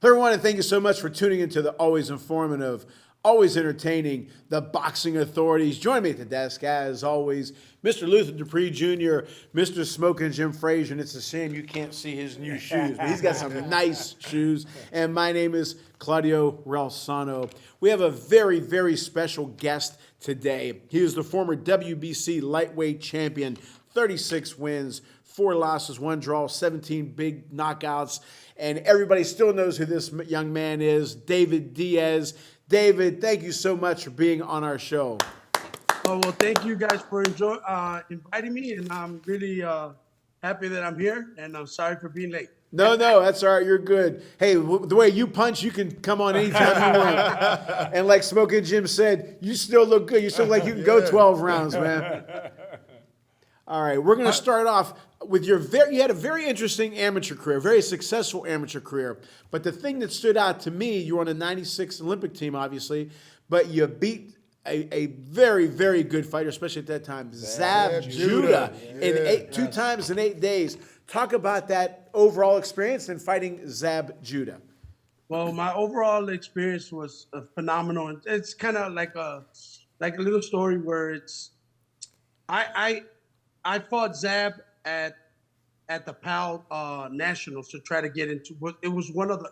Everyone, and thank you so much for tuning into the always informative, always entertaining, the Boxing Authorities. Join me at the desk, as always, Mr. Luther Dupree Jr., Mr. Smoking Jim Frazier. And it's a shame you can't see his new shoes, but he's got some nice shoes. And my name is Claudio Ralsano. We have a very, very special guest today. He is the former WBC lightweight champion, 36 wins, 4 losses, 1 draw, 17 big knockouts. And everybody still knows who this young man is, David Diaz. David, thank you so much for being on our show. Oh, well, thank you guys for inviting me, and I'm really happy that I'm here, and I'm sorry for being late. No, that's all right. You're good. Hey, the way you punch, you can come on anytime you want. And like Smoking Jim said, you still look good. You still like you can go 12 rounds, man. All right, we're going to start off with you had a very interesting amateur career, very successful amateur career. But the thing that stood out to me, you were on the 96 Olympic team, obviously, but you beat a very, very good fighter, especially at that time, Zab Judah, in 2 times in 8 days. Talk about that overall experience in fighting Zab Judah. Well, my overall experience was phenomenal. It's kind of like a little story where I fought Zab at the PAL Nationals to try to get into. It was one of the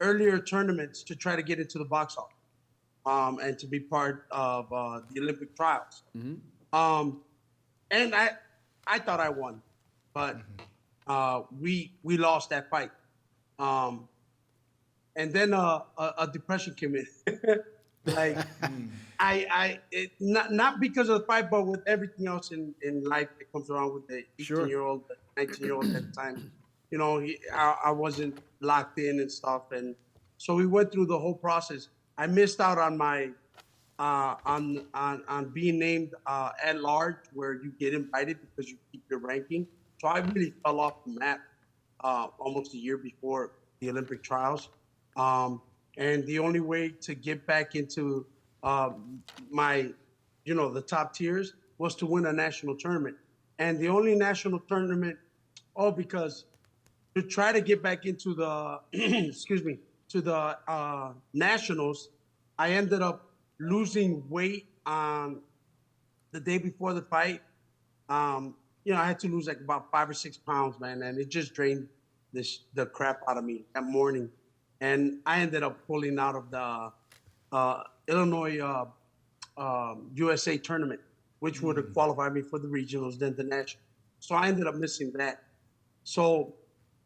earlier tournaments to try to get into the box hall, and to be part of the Olympic trials. Mm-hmm. And I thought I won, but we lost that fight. And then a depression came in. Like not because of the fight, but with everything else in life that comes around with the 18-year-old, 19-year-old at the time. You know, I wasn't locked in and stuff, and so we went through the whole process. I missed out on my on being named at large, where you get invited because you keep your ranking. So I really fell off the map almost a year before the Olympic trials. And the only way to get back into the top tiers was to win a national tournament. And the only national tournament, because to try to get back into the, to the nationals, I ended up losing weight on the day before the fight. I had to lose like about 5 or 6 pounds, man, and it just drained the crap out of me that morning. And I ended up pulling out of the Illinois USA tournament, which would have qualified me for the regionals, then the national. So I ended up missing that. So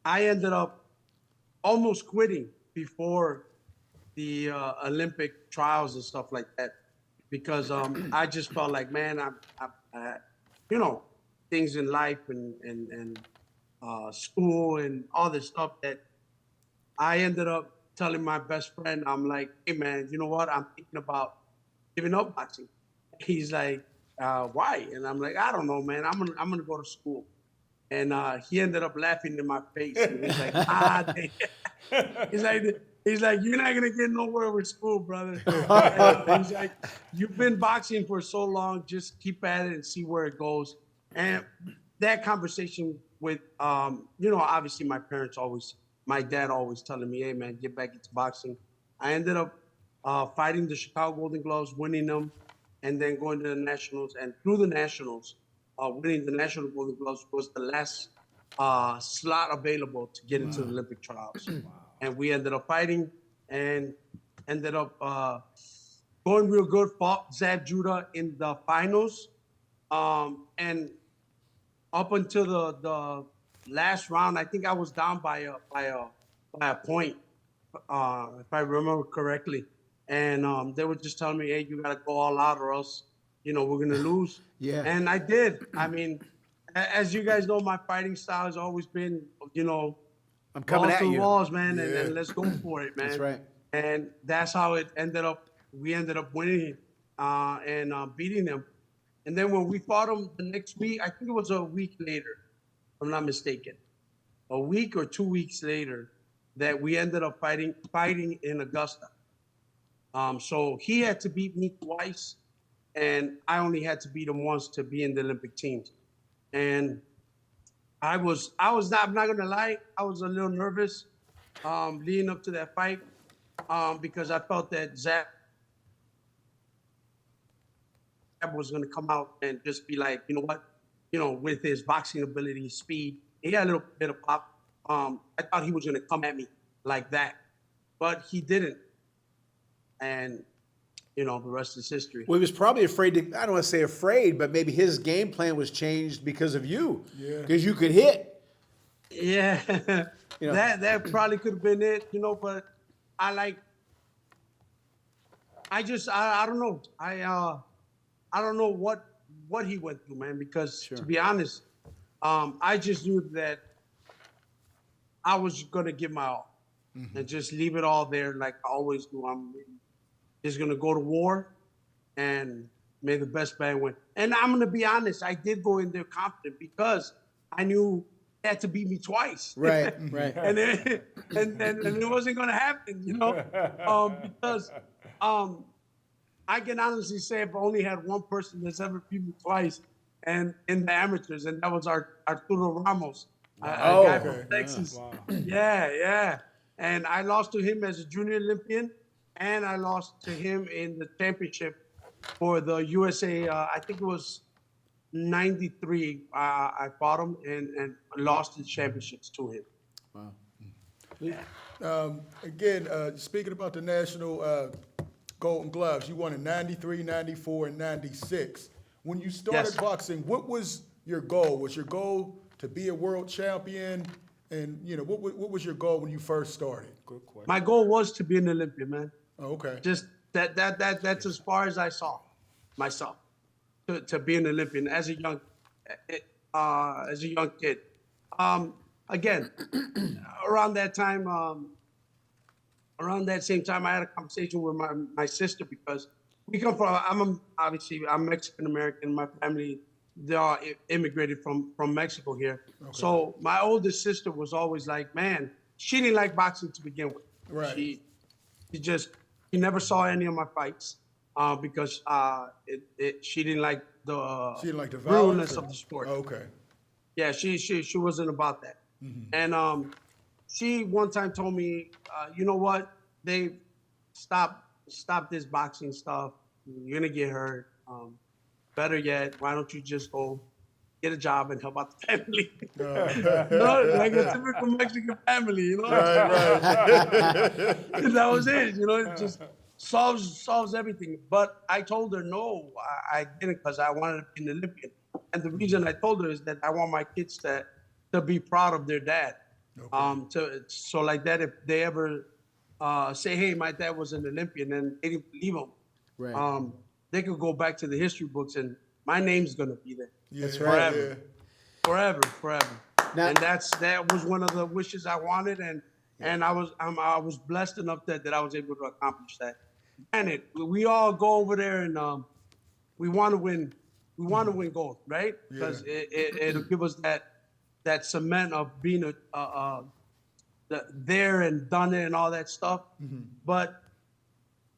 I ended up almost quitting before the Olympic trials and stuff like that, because I just felt like, man, I things in life and school and all this stuff that I ended up telling my best friend, I'm like, hey, man, you know what? I'm thinking about giving up boxing. He's like, why? And I'm like, I don't know, man. I'm gonna go to school. And he ended up laughing in my face. And he's like, he's like, you're not gonna get nowhere with school, brother. He's like, you've been boxing for so long, just keep at it and see where it goes. And that conversation with, obviously my dad always telling me, hey, man, get back into boxing. I ended up fighting the Chicago Golden Gloves, winning them, and then going to the Nationals. And through the Nationals, winning the National Golden Gloves was the last slot available to get into the Olympic trials. Wow. And we ended up fighting and ended up going real good, fought Zab Judah in the finals. And up until the last round, I think I was down by a point, if I remember correctly. And they were just telling me, hey, you got to go all out or else, we're going to lose. Yeah. And I did. I mean, as you guys know, my fighting style has always been, I'm coming at you. Walls, man, and let's go for it, man. That's right. And that's how it ended up. We ended up winning and beating them. And then when we fought them the next week, I think it was a week later, if I'm not mistaken, a week or 2 weeks later, that we ended up fighting in Augusta. So he had to beat me twice, and I only had to beat him once to be in the Olympic teams. And I'm not gonna lie, I was a little nervous leading up to that fight, because I felt that Zach was going to come out and just be like, you know what, with his boxing ability, speed, he had a little bit of pop. I thought he was going to come at me like that, but he didn't. And, the rest is history. Well, he was probably afraid to, I don't want to say afraid, but maybe his game plan was changed because of you. Yeah. Because you could hit. Yeah, that probably could have been it, but I don't know. I don't know what he went through, man, because to be honest, I just knew that I was going to give my all and just leave it all there like I always do. I'm just going to go to war and may the best man win. And I'm going to be honest, I did go in there confident because I knew he had to beat me twice. Right, right. and it wasn't going to happen, because I can honestly say I've only had one person that's ever beat me twice, and in the amateurs, and that was Arturo Ramos, a guy from Texas. Wow. Yeah. And I lost to him as a junior Olympian, and I lost to him in the championship for the USA. I think it was 93. I fought him and lost the championships to him. Wow. Again, speaking about the national Golden Gloves, you won in 93, 94, and 96. When you started boxing, what was your goal? Was your goal to be a world champion? And, what was your goal when you first started? Good question. My goal was to be an Olympian, man. Oh, okay. Just that's as far as I saw myself to be an Olympian as a young kid. Again, around that same time, I had a conversation with my sister because we come from. I'm Mexican American. My family, they all immigrated from Mexico here. Okay. So my oldest sister was always like, man, she didn't like boxing to begin with. Right. She never saw any of my fights because she didn't like the brutalness of the sport. Oh, okay. Yeah, she wasn't about that. Mm-hmm. And she one time told me, you know what, Dave, stop this boxing stuff. You're gonna get hurt. Better yet, why don't you just go get a job and help out the family? Like a typical Mexican family, Right. That was it, it just solves everything. But I told her no, I didn't, because I wanted to be an Olympian. And the reason I told her is that I want my kids to be proud of their dad. Okay. So like that, if they ever say, hey, my dad was an Olympian, and they didn't believe him, right. They could go back to the history books and my name's gonna be there. Yeah, that's forever. Right. Yeah. Forever. Now, and that was one of the wishes I wanted, and I was blessed enough that I was able to accomplish that. And we all go over there and we want to win gold, right? Because it'll give us that cement of being there and done it and all that stuff. Mm-hmm. But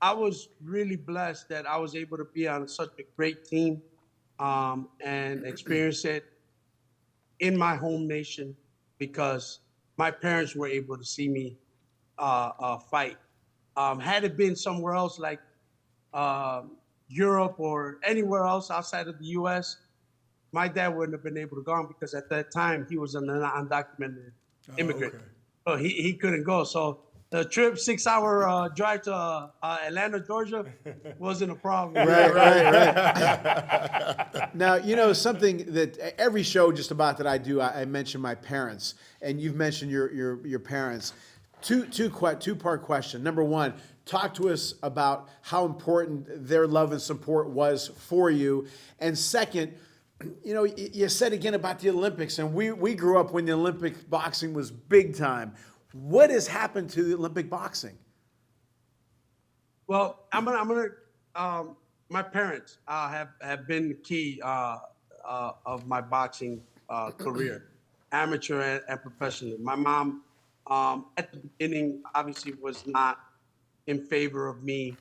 I was really blessed that I was able to be on such a great team and experience it in my home nation, because my parents were able to see me fight. Had it been somewhere else like Europe or anywhere else outside of the U.S., my dad wouldn't have been able to go, because at that time he was an undocumented immigrant. Okay. So he couldn't go. So the trip, 6-hour drive to Atlanta, Georgia, wasn't a problem. Right. Now, something that every show just about that I do, I mention my parents, and you've mentioned your parents. Two-part question. Number one, talk to us about how important their love and support was for you. And second, you said again about the Olympics, and we grew up when the Olympic boxing was big time. What has happened to the Olympic boxing? Well, my parents have been key of my boxing career, amateur and professional. My mom, at the beginning, obviously was not in favor of me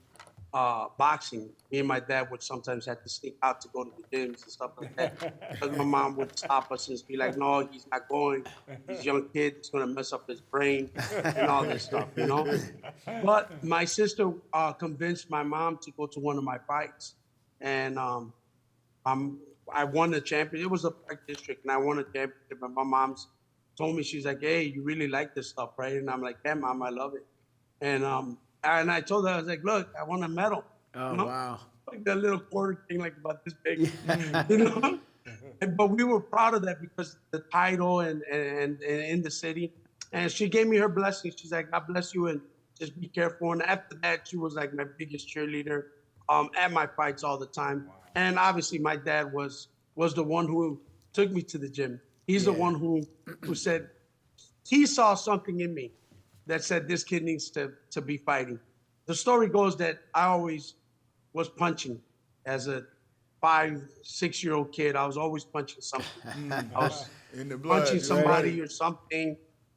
boxing. Me and my dad would sometimes have to sneak out to go to the gyms and stuff like that. Because my mom would stop us and be like, no, he's not going. He's a young kid. It's going to mess up his brain and all this stuff, you know? But my sister convinced my mom to go to one of my fights. And I won the championship. It was a Park District, and I won a championship. And my mom's told me, she's like, hey, you really like this stuff, right? And I'm like, yeah, Mom, I love it. And I told her, I was like, look, I won a medal. Oh, You know? wow. Like that little quarter thing, like about this big, you know? But we were proud of that because the title and in the city. And she gave me her blessing. She's like, God bless you and just be careful. And after that, she was like my biggest cheerleader at my fights all the time. Wow. And obviously my dad was the one who took me to the gym. He's the one who said, he saw something in me that said this kid needs to be fighting. The story goes that I always was punching as a 5-6-year-old kid. I was always punching something. I was in the blood, punching somebody right? or something.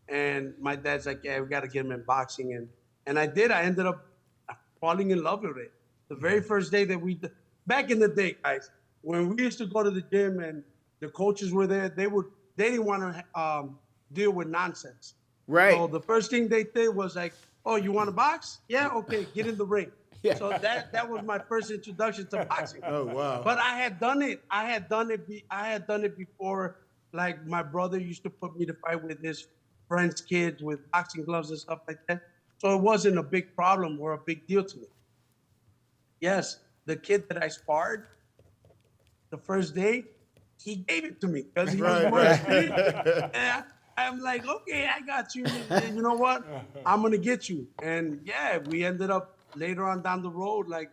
And my dad's like, yeah, we got to get him in boxing. And I did. I ended up falling in love with it. The very first day that back in the day, guys, when we used to go to the gym and the coaches were there, they didn't want to deal with nonsense. Right. So the first thing they did was like, oh, you want to box? Yeah, okay, get in the ring. Yeah. So that was my first introduction to boxing. Oh, wow. But I had done it. I had done it before. Like my brother used to put me to fight with his friends' kids with boxing gloves and stuff like that. So it wasn't a big problem or a big deal to me. Yes, the kid that I sparred the first day, he gave it to me because he was more experienced. I'm like, okay, I got you. You know what? I'm going to get you. And yeah, we ended up later on down the road, like,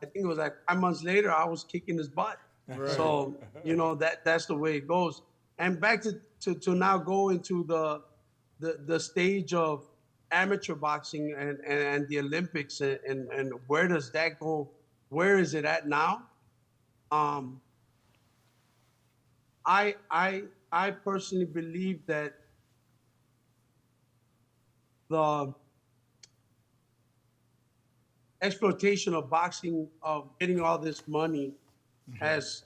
I think it was like 5 months later, I was kicking his butt. Right. So, you know, that's the way it goes. And back to now go into the stage of amateur boxing and the Olympics and where does that go? Where is it at now? I personally believe that the exploitation of boxing, of getting all this money, has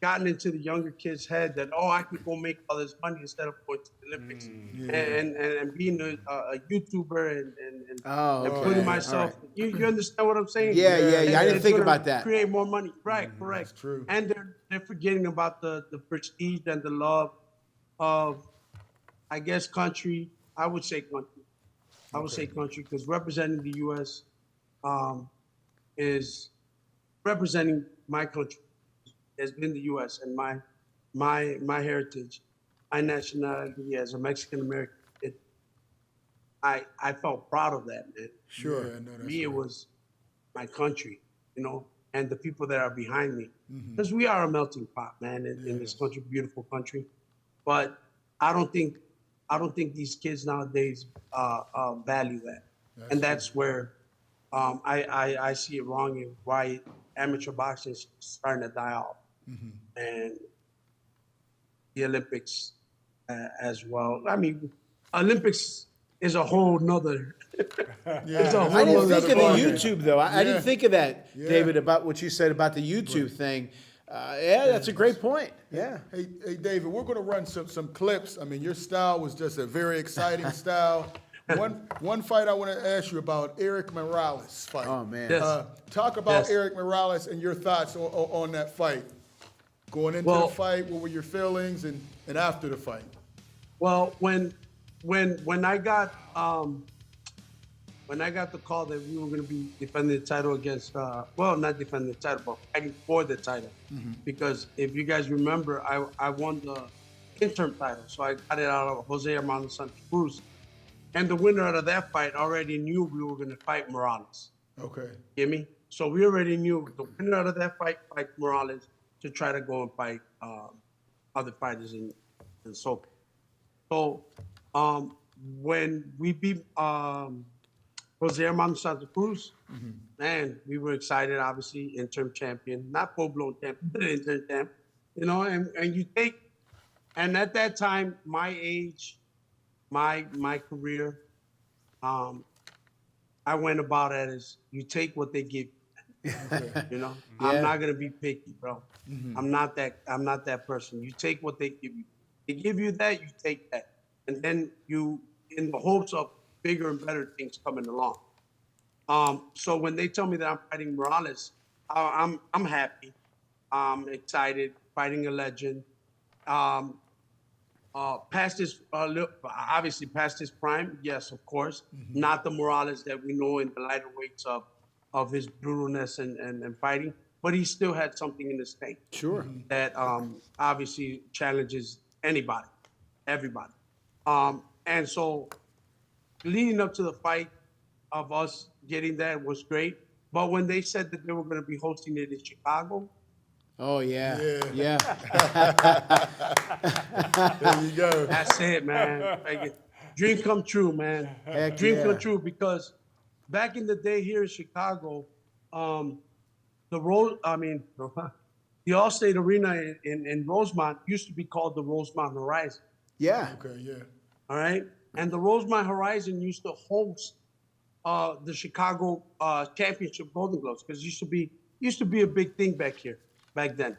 gotten into the younger kids' head that, oh, I could go make all this money instead of going to the Olympics and being a YouTuber and putting myself. Right. You understand what I'm saying? Yeah. I didn't think about that. Create more money, right? Correct. That's true. And they're forgetting about the prestige and the love of, I guess, country. I would say country. I would say country because representing the U.S. Is representing my country. Has been the U.S. and my heritage, my nationality as a Mexican American. I felt proud of that, man. Sure. For me, it was my country, you know, and the people that are behind me, because we are a melting pot, man, in this country, beautiful country. But I don't think these kids nowadays value that, and that's where I see it wrong and why amateur boxing is starting to die off. And the Olympics as well. I mean, Olympics is a whole nother. I didn't think of the YouTube though. I didn't think of that, David, about what you said about the YouTube thing. That's a great point. Yeah. Hey, David, we're going to run some clips. I mean, your style was just a very exciting style. One fight I want to ask you about, Eric Morales fight. Oh, man. Yes. Talk about Eric Morales and your thoughts on that fight. Going into the fight, what were your feelings and after the fight? Well, when I got the call that we were going to be defending the title against, not defending the title, but fighting for the title. Because if you guys remember, I won the interim title. So I got it out of Jose Armando Santa Cruz. And the winner out of that fight already knew we were going to fight Morales. Okay. Get me? So we already knew the winner out of that fight Morales to try to go and fight other fighters and so forth. So when we beat Jose Armando Santa Cruz, man, we were excited, obviously, interim champion, not full-blown champion, but interim champion, you know, and you take, and at that time, my age, my career, I went about it as you take what they give you. You know, Yeah. I'm not gonna be picky, bro. I'm not that. I'm not that person. You take what they give you. They give you that, you take that, and then you, in the hopes of bigger and better things coming along. So when they tell me that I'm fighting Morales, I'm happy. I'm excited. Fighting a legend. Um, past his obviously past his prime, yes, of course, not the Morales that we know in the lighter weights of his brutalness and fighting, but he still had something in his tank Sure. that obviously challenges anybody, everybody. And so leading up to the fight of us getting that was great. But when they said that they were going to be hosting it in Chicago, Oh yeah. Yeah. Yeah. There you go. that's it, man. Like, dream come true, man. Heck Dream yeah. come true because back in the day here in Chicago, the road, I mean, the Allstate Arena in Rosemont used to be called the Rosemont Horizon. Yeah. Okay, yeah. All right. And the Rosemont Horizon used to host the Chicago Championship Golden Gloves because used to be a big thing back then,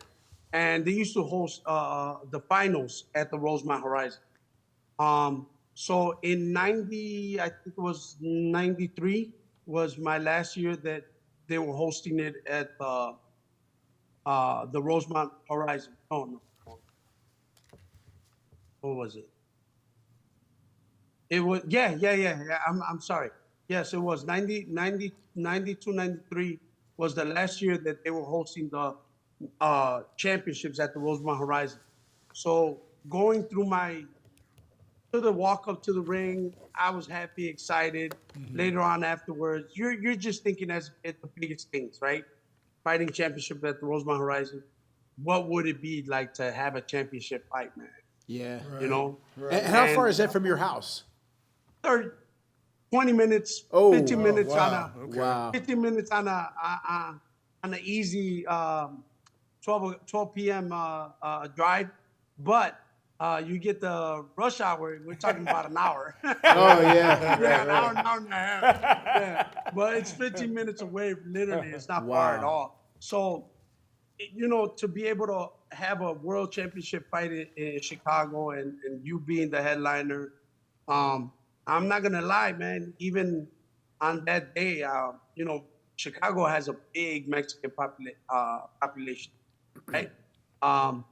and they used to host the finals at the Rosemont Horizon. So in '90, I think it was '93, was my last year that they were hosting it at the Rosemont Horizon. Oh no, what was it? It was, yeah. I'm sorry. Yes, it was 92, 93 was the last year that they were hosting the championships at the Rosemont Horizon. So going through to the walk up to the ring, I was happy, excited. Later on afterwards, you're just thinking as at the biggest things, right? Fighting championship at the Rosemont Horizon. What would it be like to have a championship fight, man? Yeah. You know? And how far And is that from your house? 30, 20 minutes, Oh. 15 minutes wow. on a Okay. Wow. 15 minutes on an easy 12 p.m. Drive, but you get the rush hour. We're talking about an hour. Oh yeah. Yeah, an hour and a half. Yeah, but it's 15 minutes away. Literally, it's not far at Wow. all. So, you know, to be able to have a world championship fight in Chicago and you being the headliner, I'm not gonna lie, man. Even on that day, you know, Chicago has a big Mexican population, right? Um,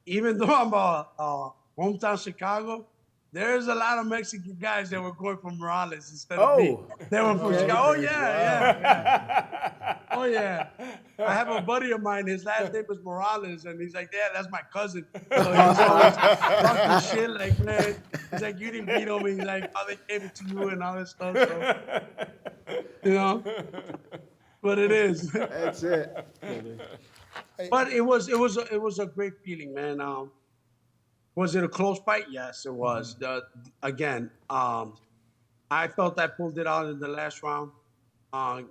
even though I'm a hometown Chicago, there's a lot of Mexican guys that were going for Morales instead of me. Oh. They were from Okay. Chicago. Oh Okay. yeah. Oh yeah. I have a buddy of mine. His last name is Morales, and he's like, "Yeah, that's my cousin." So he's always talking shit, like, man. He's like, "You didn't beat him." He's like, "Oh, they gave it to you," and all this stuff. So, you know, but it is. That's it. But it was a great feeling, man. Was it a close fight? Yes, it was. Again, I felt I pulled it out in the last round.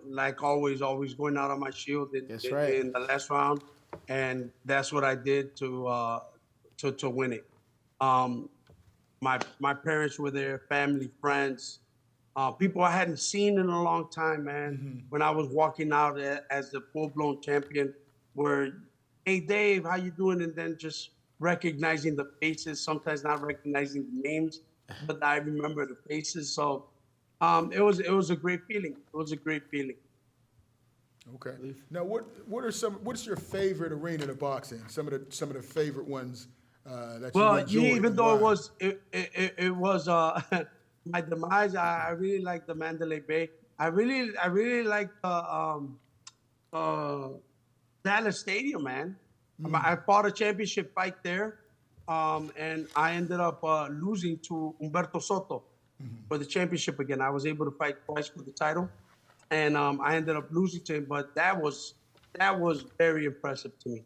Like always going out on my shield That's right. in the last round, and that's what I did to win it. My parents were there, family, friends, people I hadn't seen in a long time, man. When I was walking out as the full blown champion, where, hey Dave, how you doing? And then just recognizing the faces, sometimes not recognizing the names, but I remember the faces. So it was a great feeling. It was a great feeling. Okay. Now, what's your favorite arena to box in? Some of the favorite ones that you Well, enjoyed. even and though why? it was my demise, I really like the Mandalay Bay. I really like the Dallas Stadium, man. I fought a championship fight there, and I ended up losing to Humberto Soto for the championship again. I was able to fight twice for the title, and I ended up losing to him. But that was very impressive to me,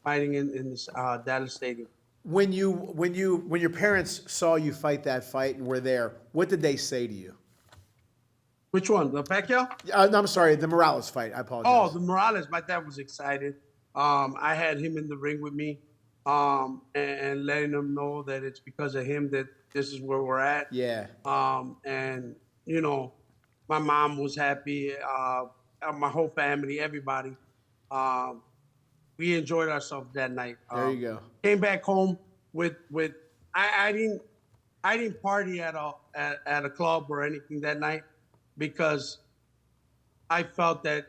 fighting in this Dallas Stadium. When your parents saw you fight that fight and were there, what did they say to you? Which one? The Pacquiao? No, I'm sorry, the Morales fight. I Oh, apologize. the Morales. My dad was excited. I had him in the ring with me. and letting them know that it's because of him that this is where we're at. Yeah. And you know, my mom was happy. My whole family, everybody. Um, we enjoyed ourselves that night. There you go. Came back home with I didn't party at a club or anything that night because I felt that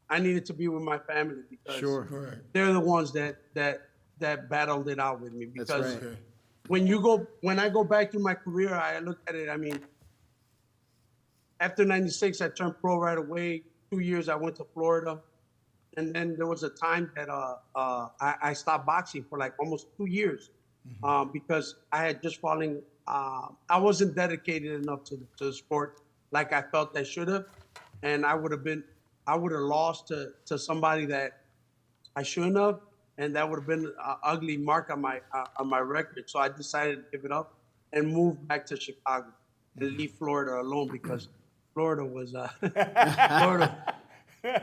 I needed to be with my family because Sure. Right. they're the ones that battled it out with me. That's Because right. Okay. when I go back to my career, I look at it. I mean, after '96, I turned pro right away. 2 years, I went to Florida, and then there was a time that I stopped boxing for like almost 2 years because I had just fallen. I wasn't dedicated enough to the sport like I felt I should have, and I would have lost to somebody that I shouldn't have, and that would have been an ugly mark on my record. So I decided to give it up and move back to Chicago and leave Florida alone because Florida was Florida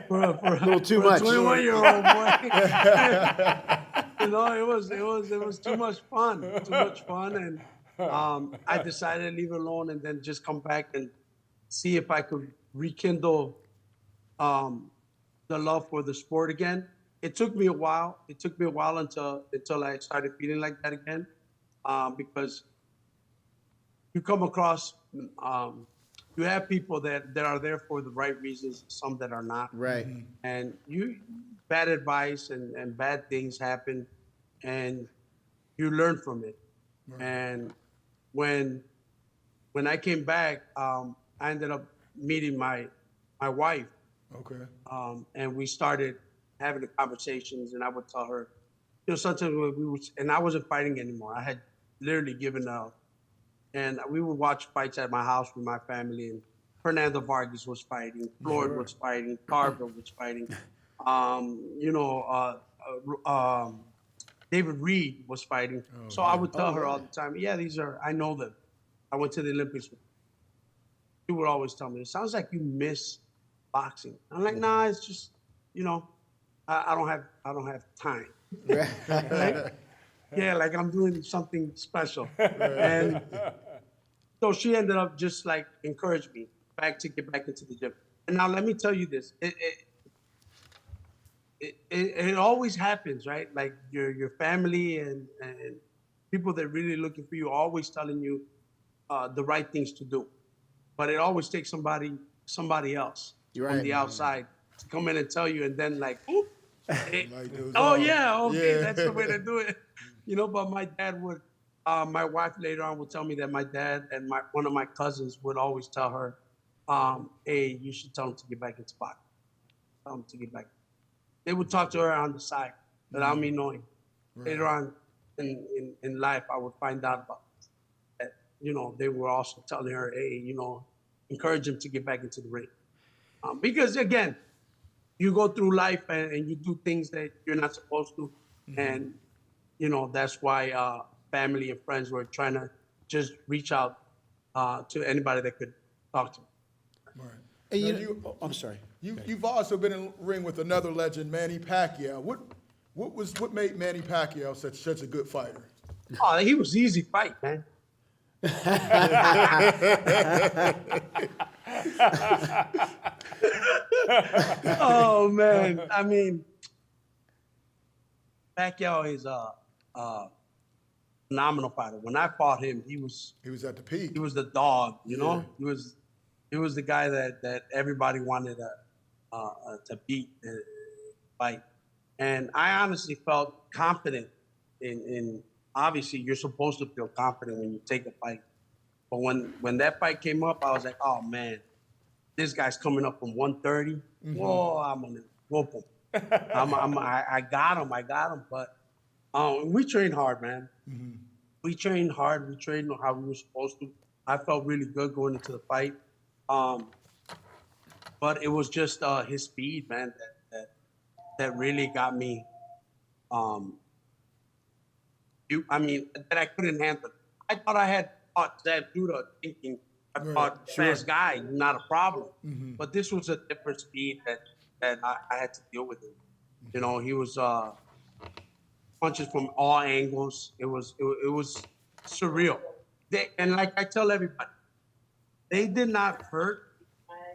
for A little too for much. a 21-year-old boy. It was too much fun, and I decided to leave it alone and then just come back and see if I could rekindle the love for the sport again. It took me a while. It took me a while until I started feeling like that again, because you come across, you have people that are there for the right reasons, some that are not. Right. And bad advice and bad things happen, and you learn from it. And when I came back, I ended up meeting my wife, Okay. and we started having the conversations. And I would tell her, sometimes we would, and I wasn't fighting anymore. I had literally given up. And we would watch fights at my house with my family. And Fernando Vargas was fighting, Floyd was fighting, Carver was fighting. You know, David Reed was fighting. So I would tell her all the time, yeah, I know them. I went to the Olympics. She would always tell me, it sounds like you miss boxing. I'm like, nah, it's just, I don't have time. Right? Yeah, like I'm doing something special. And so she ended up just like encouraging me to get back into the gym. And now let me tell you this. It always happens, right? Like your family and people that are really looking for you are always telling you the right things to do. But it always takes somebody else You're from right. the outside to come in and tell you, and then like, oop, Light goes oh off. yeah, okay, Yeah. that's the way to do it. But my dad would, my wife later on would tell me that my dad and one of my cousins would always tell her, hey, you should tell him to get back into boxing. Tell him to get back. They would talk to her on the side without me knowing. Later on in life, I would find out about that. They were also telling her, hey, encourage him to get back into the ring. Because again, you go through life and you do things that you're not supposed to. And, that's why family and friends were trying to just reach out to anybody that could talk to me. Right. And Now I'm sorry. You've also been in the ring with another legend, Manny Pacquiao. What made Manny Pacquiao such a good fighter? Oh, he was easy fight, man. Oh man, I mean, Pacquiao is a phenomenal fighter. When I fought him, he was at the peak. he was the dog. Yeah. He was the guy that everybody wanted to beat and fight. And I honestly felt confident in obviously you're supposed to feel confident when you take a fight. But when that fight came up, I was like, oh man, this guy's coming up from 130. Whoa, I'm gonna whoop him. I got him. But we trained hard, man. We trained hard. We trained how we were supposed to. I felt really good going into the fight. But it was just his speed, man, that really got me. That I couldn't handle. I thought I had fought Zab Judah thinking I fought fast guy, not a problem. But this was a different speed that I had to deal with him. He was punches from all angles. It was surreal. And like I tell everybody, they did not hurt.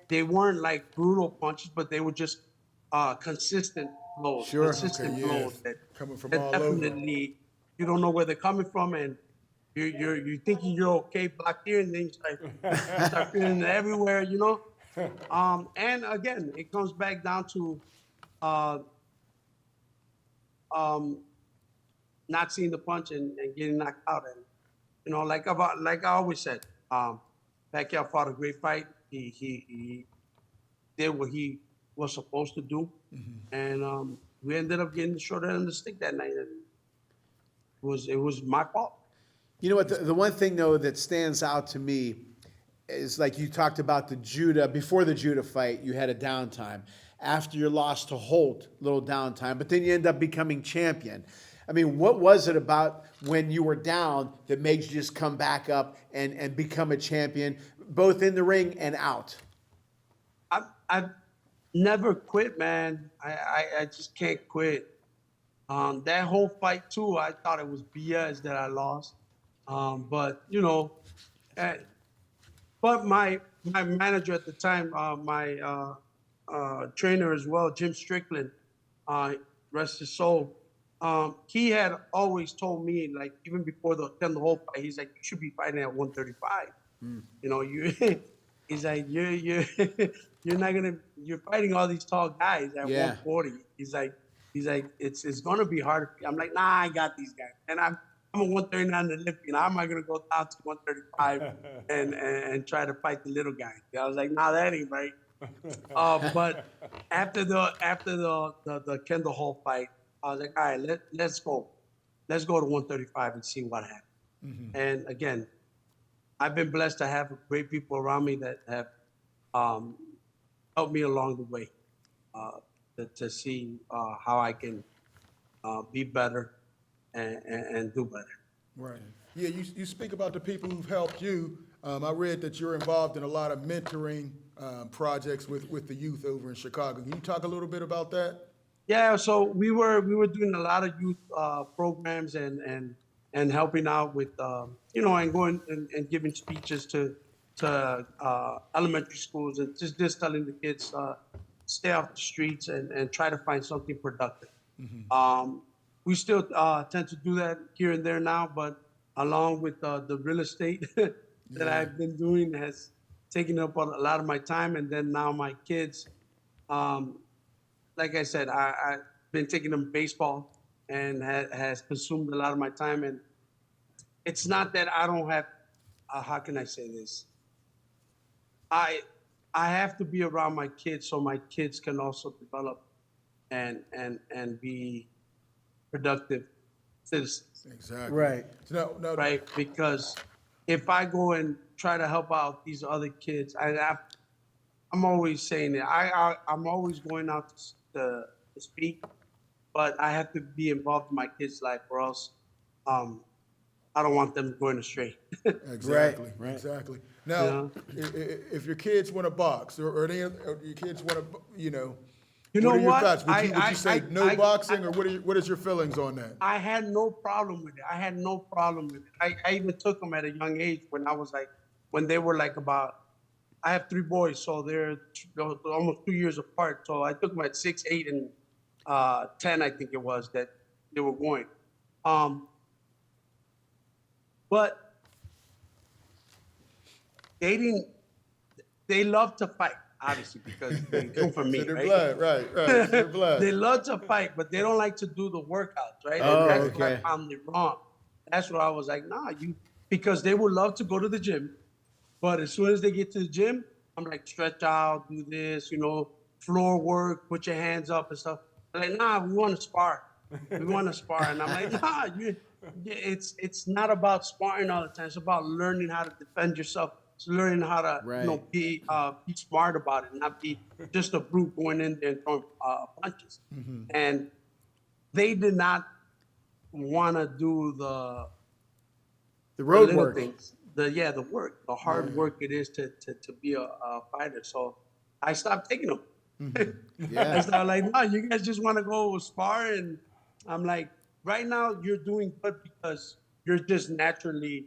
They weren't like brutal punches, but they were just consistent blows. Sure. Consistent Okay, yeah. blows Coming from that all over. definitely you don't know where they're coming from, and you're thinking you're okay back here, and then you start feeling it everywhere, you know. And again, it comes back down to uh, um, not seeing the punch and getting knocked out. And you know, like I always said, Pacquiao fought a great fight. He did what he was supposed to do, and we ended up getting the short end of the stick that night. And it was my fault. You know what? The one thing though that stands out to me is like you talked about the Judah before the Judah fight. You had a downtime after your loss to Holt, little downtime, but then you end up becoming champion. I mean, what was it about when you were down that made you just come back up and become a champion, both in the ring and out? I've never quit, man. I just can't quit. That whole fight too, I thought it was BS that I lost. But you know, uh, but my manager at the time, my trainer as well, Jim Strickland, rest his soul. He had always told me, like even before the whole fight, he's like, you should be fighting at 135. You know, he's like, you're you're not gonna, you're fighting all these tall guys at 140. He's like, it's gonna be hard. I'm like, nah, I got these guys, and I'm a 139 Olympian. How am I gonna go down to 135 and try to fight the little guy? I was like, nah, that ain't right. But after the Kendall Hall fight, I was like, all right, let's go to 135 and see what happens. And again, I've been blessed to have great people around me that have helped me along the way to see how I can be better and do better. Right. Yeah, you speak about the people who've helped you. I read that you're involved in a lot of mentoring projects with the youth over in Chicago. Can you talk a little bit about that? Yeah, so we were doing a lot of youth programs and helping out with you know, and going and giving speeches to elementary schools and just telling the kids stay off the streets and try to find something productive. We still tend to do that here and there now, but along with the real estate that I've been doing has taken up a lot of my time, and then now my kids. Like I said, I've been taking them baseball and has consumed a lot of my time. And it's not that I don't have, how can I say this? I have to be around my kids so my kids can also develop and be productive citizens. Exactly. Right. No, Right? Because if I go and try to help out these other kids, I'm always saying that I'm always going out to speak, but I have to be involved in my kids' life, or else I don't want them going astray. Exactly. Right. Exactly. Now, if your kids want to box, or your kids want to, You know what are your what? thoughts? Would you say no boxing, or what is your feelings on that? I had no problem with it. I even took them at a young age when they were like about. I have 3 boys, so they're almost 2 years apart. So I took them at 6, 8, and 10, I think it was, that they were going. But they love to fight, obviously, because they come from me, So they're right? blood, right. They're blood. They love to fight, but they don't like to do the workouts, right? Oh, And that's okay. what I found it wrong. That's what I was like, nah, because they would love to go to the gym, but as soon as they get to the gym, I'm like, stretch out, do this, you know, floor work, put your hands up and stuff. They're like, nah, we want to spar. We want to spar. And I'm like, nah, it's not about sparring all the time. It's about learning how to defend yourself. It's learning how to, Right. you know, be smart about it, not be just a brute going in there and throwing punches. And they did not want to do the road little work. things. The work, the hard work it is to be a fighter. So I stopped taking them. I Yeah. started like, no, you guys just want to go spar, and I'm like, right now you're doing good because you're just naturally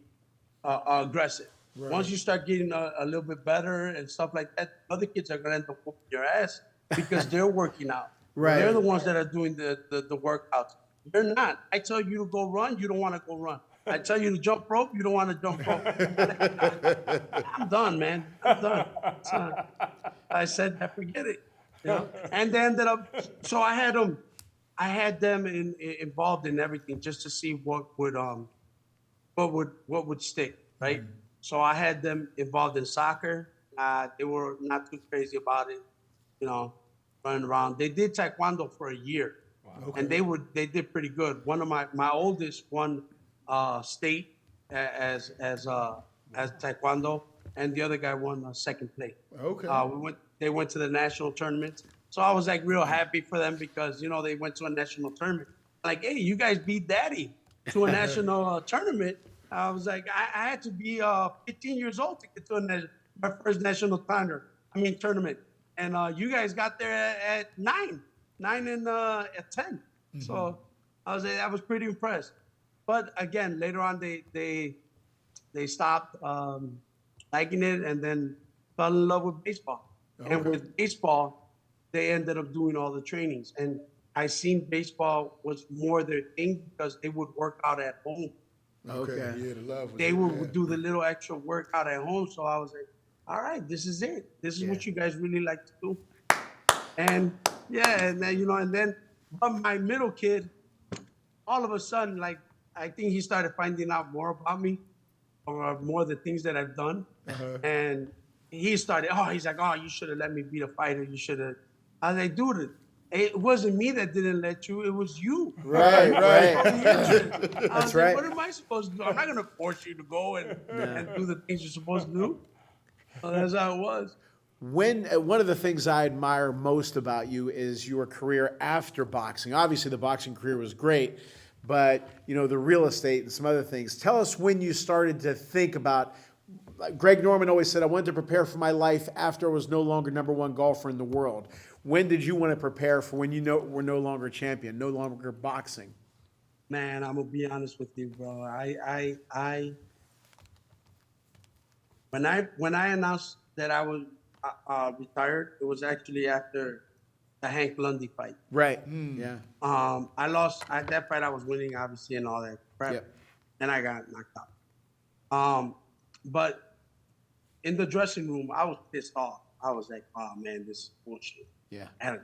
aggressive. Right. Once you start getting a little bit better and stuff like that, other kids are gonna end up whooping your ass because they're working out. Right. They're the ones that are doing the workouts. You're not. I tell you to go run, you don't want to go run. I tell you to jump rope, you don't want to jump rope. I'm done, man. I'm done. So I said, I forget it. You know? And they ended up. So I had them involved in everything just to see what would stick, right? So I had them involved in soccer. They were not too crazy about it, you know, running around. They did taekwondo for a year, and they did pretty good. One of my oldest won state as taekwondo, and the other guy won second place. Okay. They went to the national tournament. So I was like real happy for them because, you know, they went to a national tournament. Like, hey, you guys beat daddy to a national tournament. I was like, I had to be 15 years old to get to my first national tournament. And you guys got there at 9 and at 10. So I was pretty impressed. But again, later on, they stopped liking it and then fell in love with baseball. Okay. And with baseball, they ended up doing all the trainings. And I seen baseball was more their thing because they would work out at home. Okay. Yeah, the love was they would do the little extra workout at home. So I was like, all right, this is it. This is what you guys really like to do. And yeah, and then, you know, and then but my middle kid, all of a sudden, like, I think he started finding out more about me or more the things that I've done. And he's like, oh, you should have let me be the fighter. You should have. I was like, dude, it wasn't me that didn't let you. It was you. Right. That's right. What am I supposed to do? I'm not going to force you to go and do the things you're supposed to do. So that's how it was. One of the things I admire most about you is your career after boxing. Obviously, the boxing career was great, but you know, the real estate and some other things. Tell us when you started to think about. Like Greg Norman always said, I wanted to prepare for my life after I was no longer #1 golfer in the world. When did you want to prepare for when you know we're no longer champion, no longer boxing? Man, I'm gonna be honest with you, bro. When I announced that I was retired, it was actually after the Hank Lundy fight. Right. Yeah. I lost at that fight. I was winning, obviously, and all that crap. Yep. And I got knocked out. But in the dressing room, I was pissed off. I was like, oh man, this is bullshit. Yeah. I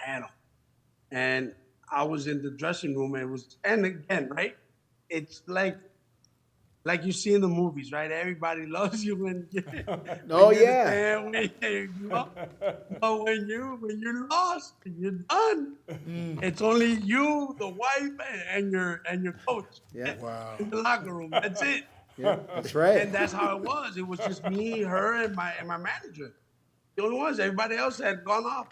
had them. And I was in the dressing room and again, right? It's like you see in the movies, right? Everybody loves you when Oh, yeah. But when you lost, you're done. It's only you, the wife, and your coach. Yeah. Wow. In the locker room. That's it. Yeah, that's right. And that's how it was. It was just me, her, and my manager. The only ones. Everybody else had gone off.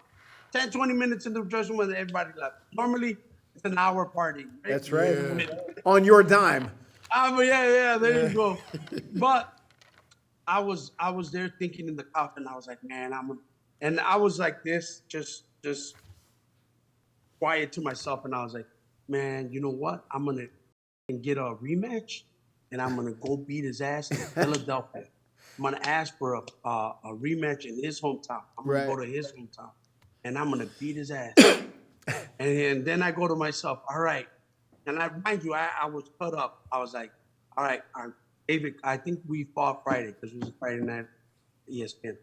10, 20 minutes in the dressing room and everybody left. Normally, it's an hour party. Right? That's right. Yeah. On your dime. But yeah, there you go. But I was there thinking in the couch, and I was like, man, and I was like this, just quiet to myself, and I was like, man, you know what? I'm gonna get a rematch, and I'm gonna go beat his ass in Philadelphia. I'm gonna ask for a rematch in his hometown. I'm gonna go to his hometown, and I'm gonna beat his ass. And then I go to myself, all right. And mind you, I was cut up. I was like, all right, David, I think we fought Friday because it was a Friday night ESPN.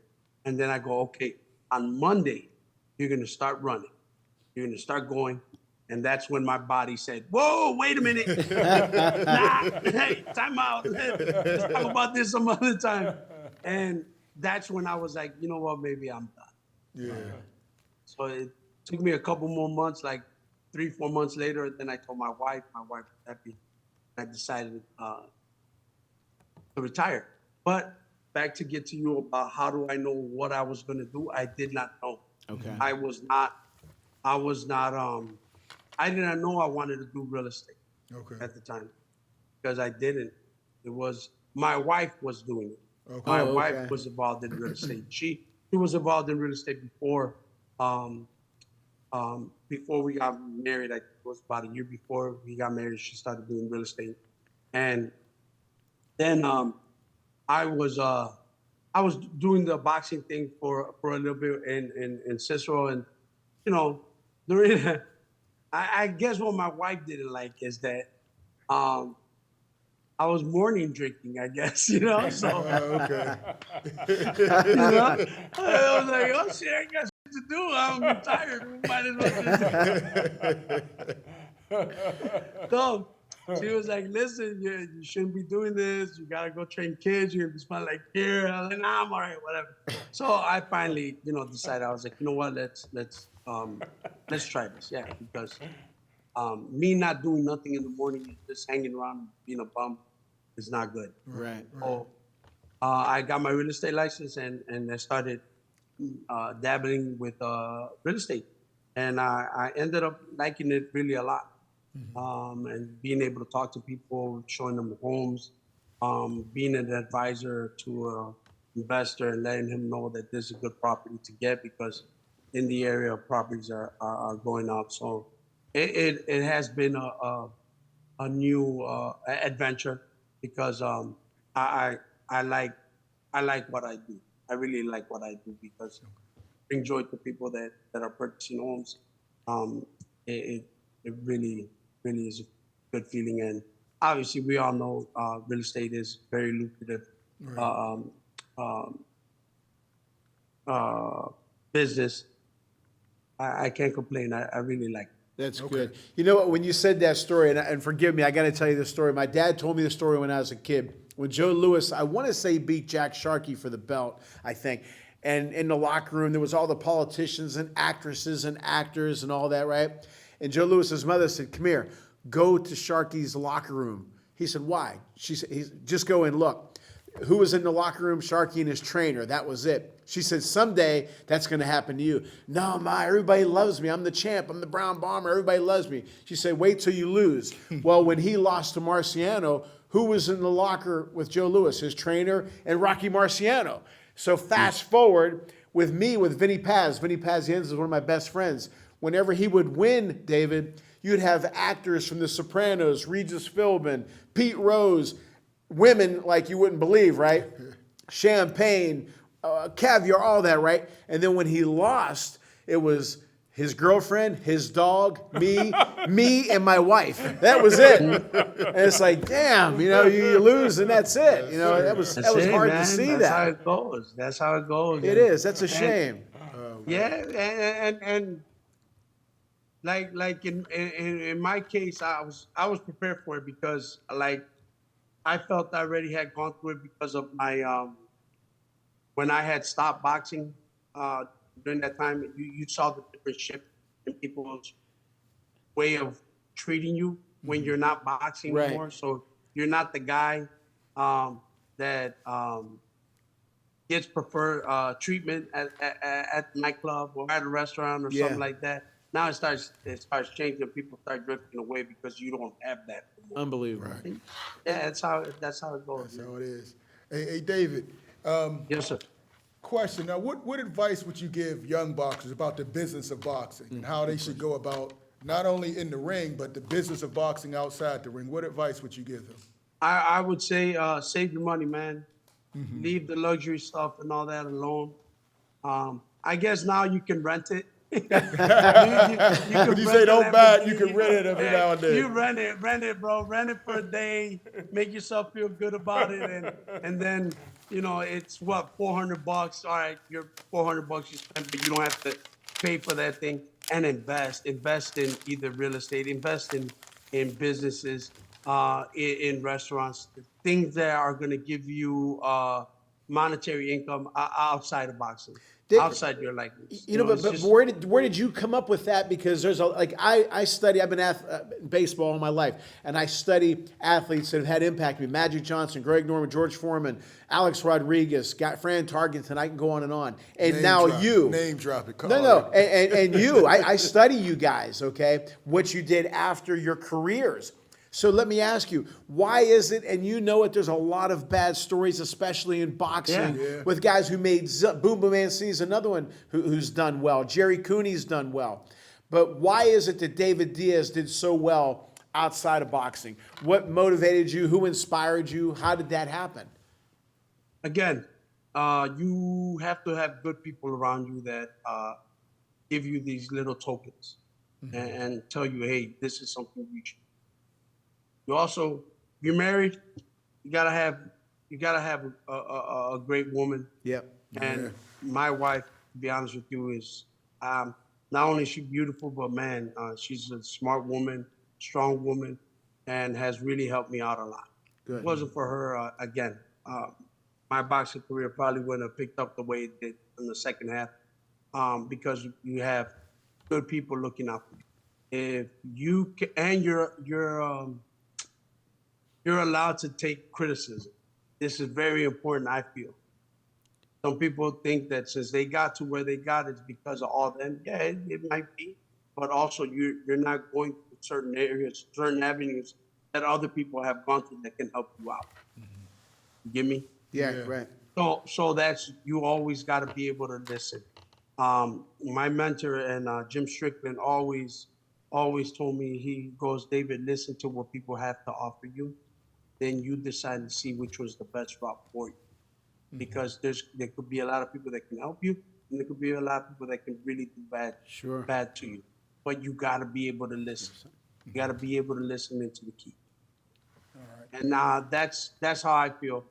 And then I go, okay, on Monday, you're going to start running. You're going to start going. And that's when my body said, whoa, wait a minute. Hey, time out. Let's talk about this some other time. And that's when I was like, you know what, maybe I'm done. Yeah. So it took me a couple more months, like 3-4 months later. Then I told my wife was happy. I decided to retire. But back to get to you about how do I know what I was going to do? I did not know. Okay. I did not know I wanted to do real estate at the time because I didn't. It was my wife was doing it. Okay. My wife was involved in real estate. She was involved in real estate before before we got married, I it was about a year before we got married, she started doing real estate. And then I was doing the boxing thing for a little bit in Cicero, and you know, during I guess what my wife didn't like is that um, I was morning drinking, I guess, you know. So Okay. you know, I was like, oh shit, I got shit to do. I'm tired. We might as well just. So she was like, listen, you shouldn't be doing this. You gotta go train kids. You're gonna be smelling like beer. I was like, nah, I'm all right, whatever. So I finally, decided. I was like, you know what? Let's try this. Yeah, because me not doing nothing in the morning, just hanging around being a bum, is not good. Right. So I got my real estate license and I started dabbling with real estate, and I ended up liking it really a lot. And being able to talk to people, showing them the homes, being an advisor to an investor and letting him know that this is a good property to get because in the area properties are going up. So it has been a new adventure because I like what I do. I really like what I do because it brings joy to people that are purchasing homes. It really is a good feeling, and obviously we all know real estate is very lucrative business. I can't complain. I really like it. That's good. You know what? When you said that story, and forgive me, I got to tell you this story. My dad told me the story when I was a kid. When Joe Louis, I want to say, beat Jack Sharkey for the belt, I think. And in the locker room, there was all the politicians and actresses and actors and all that, right? And Joe Louis's mother said, come here, go to Sharkey's locker room. He said, why? She said, just go and look. Who was in the locker room? Sharkey and his trainer. That was it. She said, someday that's going to happen to you. No, Ma, everybody loves me. I'm the champ. I'm the Brown Bomber. Everybody loves me. She said, wait till you lose. Well, when he lost to Marciano, who was in the locker with Joe Louis? His trainer and Rocky Marciano. So fast forward with me, with Vinny Paz. Vinny Pazienza is one of my best friends. Whenever he would win, David, you'd have actors from The Sopranos, Regis Philbin, Pete Rose, women like you wouldn't believe, right? Champagne, caviar, all that, right? And then when he lost, it was his girlfriend, his dog, me, and my wife. That was it. And it's like, damn, you lose and that's it. That was hard to see that. That's how it goes. That's how it goes. It is. That's a shame. Yeah, and like in my case, I was prepared for it because I felt I already had gone through it because of my when I had stopped boxing during that time. You saw the different shift in people's way of treating you when you're not boxing anymore. So you're not the guy that gets preferred treatment at the nightclub or at a restaurant or something like that. Now it starts changing. People start drifting away because you don't have that anymore. Unbelievable. Right. Yeah, that's how it goes. That's how it is. Hey, David. Yes, sir. Question. Now, what advice would you give young boxers about the business of boxing and how they should go about not only in the ring, but the business of boxing outside the ring? What advice would you give them? I would say save your money, man. Leave the luxury stuff and all that alone. I guess now you can rent it. you When you say don't buy it, you can rent it every now and then. You rent it, bro. Rent it for a day. Make yourself feel good about it, and then it's what, $400. All right, you're $400 you spend, but you don't have to pay for that thing. And invest in either real estate, invest in businesses, in restaurants, things that are going to give you monetary income outside of boxing. Outside your likeness. But where did you come up with that? Because there's I study, I've been baseball all my life, and I study athletes that have had impact on me. Magic Johnson, Greg Norman, George Foreman, Alex Rodriguez, Fran Tarkenton, I can go on and on. And Name drop it. No. And you, I study you guys, okay, what you did after your careers. So let me ask you, why is it, and there's a lot of bad stories, especially in boxing, with guys who made Boom Boom Mancini's another one who's done well. Jerry Cooney's done well. but why is it that David Diaz did so well outside of boxing? What motivated you? Who inspired you? How did that happen? Again, you have to have good people around you that give you these little tokens and tell you, hey, this is something you should. You also, you're married, you gotta have a great woman. Yep. And my wife, to be honest with you, is not only is she beautiful, but man, she's a smart woman, strong woman, and has really helped me out a lot. Good. If it wasn't for her, again, my boxing career probably wouldn't have picked up the way it did in the second half, because you have good people looking out for you. If you can, and you're allowed to take criticism. This is very important, I feel. Some people think that since they got to where they got, it's because of all them. Yeah, it might be, but also you're not going to certain areas, certain avenues that other people have gone through that can help you out. You get me? Yeah, right. So that's, you always got to be able to listen. My mentor and Jim Strickland always told me, he goes, David, listen to what people have to offer you. Then you decide to see which was the best route for you. Because there could be a lot of people that can help you, and there could be a lot of people that can really do bad to you. But you got to be able to listen. You got to be able to listen into the key. All right. And that's how I feel.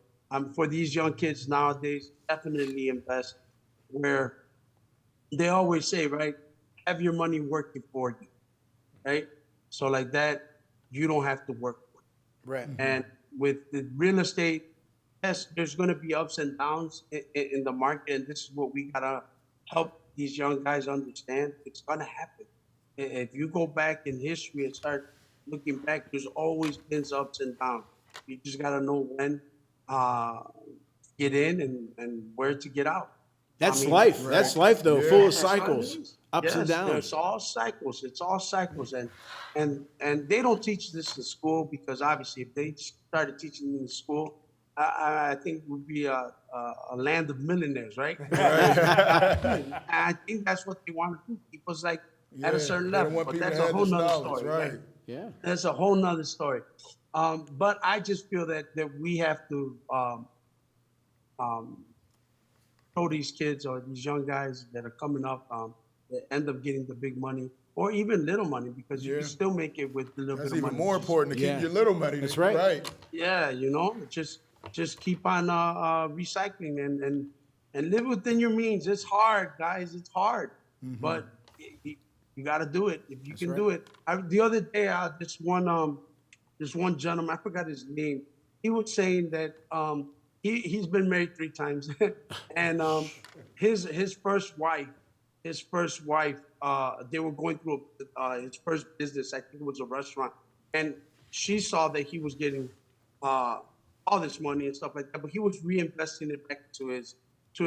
For these young kids nowadays, definitely invest where they always say, right, have your money working for you, right? So like that, you don't have to work for it. Right. And with the real estate, yes, there's going to be ups and downs in the market, and this is what we gotta help these young guys understand. It's gonna happen. If you go back in history and start looking back, there's always been ups and downs. You just gotta know when get in and where to get out. That's life. Right. That's life, though, full of cycles, ups and downs. It's all cycles. It's all cycles, and they don't teach this in school, because obviously, if they started teaching in school, I think we'd be a land of millionaires, right? I think that's what they want to do. Keep us like at a certain level, but that's a whole nother story, right? Yeah, that's a whole nother story. But I just feel that we have to show these kids or these young guys that are coming up that end up getting the big money or even little money, because you can still make it with a little bit of money. That's even more important to keep your little money. That's right. Yeah, just keep on recycling and live within your means. It's hard, guys. It's hard, but you got to do it if you can do it. The other day, this one gentleman, I forgot his name. He was saying that he's been married 3 times, and his first wife, they were going through his first business. I think it was a restaurant, and she saw that he was getting all this money and stuff like that, but he was reinvesting it back to his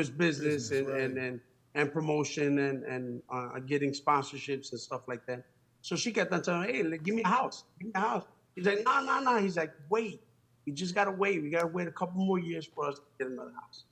business and promotion and getting sponsorships and stuff like that. So she kept on telling him, hey, give me a house. He's like, no. He's like, wait. We just got to wait. We got to wait a couple more years for us to get another house.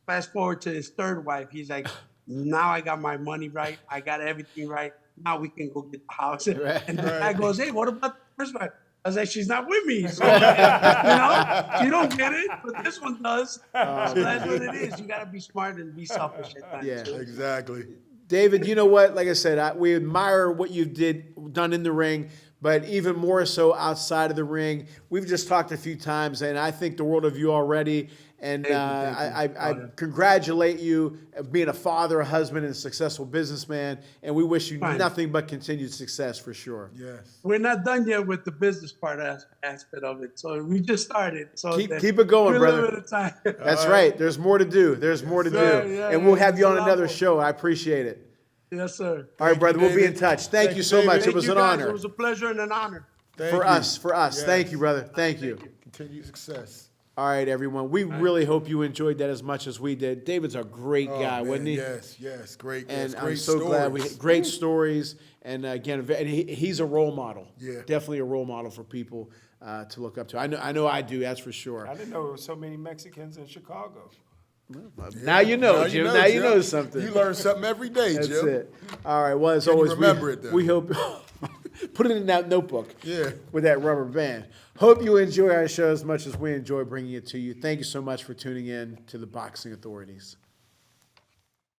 Fast forward to his third wife. He's like, now I got my money right. I got everything right. Now we can go get the house. Right. And the guy goes, hey, what about the first wife? I was like, she's not with me. So, she don't get it, but this one does. So that's what it is. You got to be smart and be selfish at times. Yeah, exactly. David, you know what? Like I said, we admire what you've done in the ring, but even more so outside of the ring. We've just talked a few times, and I think the world of you already. And I congratulate you being a father, a husband, and a successful businessman. And we wish you nothing but continued success for sure. Yes. We're not done yet with the business part aspect of it. So we just started. So keep it going, brother. At a time. That's right. There's more to do. There's more to do. Yeah, and we'll have you on another show. I appreciate it. Yes, sir. All right, brother. We'll be in touch. Thank you so much. It was an honor. It was a pleasure and an honor. For us. Yes. Thank you, brother. Thank you. Continued success. All right, everyone. We really hope you enjoyed that as much as we did. David's a great guy, wasn't he? Yes, great. And great I'm so glad we had great stories. And again, he's a role model. Yeah, definitely a role model for people to look up to. I know I do. That's for sure. I didn't know there were so many Mexicans in Chicago. Now you know, Now Jim. Now you Jim. know something. You learn something every day, That's Jim. it. All right. Well, as Can you always, remember it, though? we hope put it in that notebook. Yeah. With that rubber band. Hope you enjoy our show as much as we enjoy bringing it to you. Thank you so much for tuning in to the Boxing Authorities.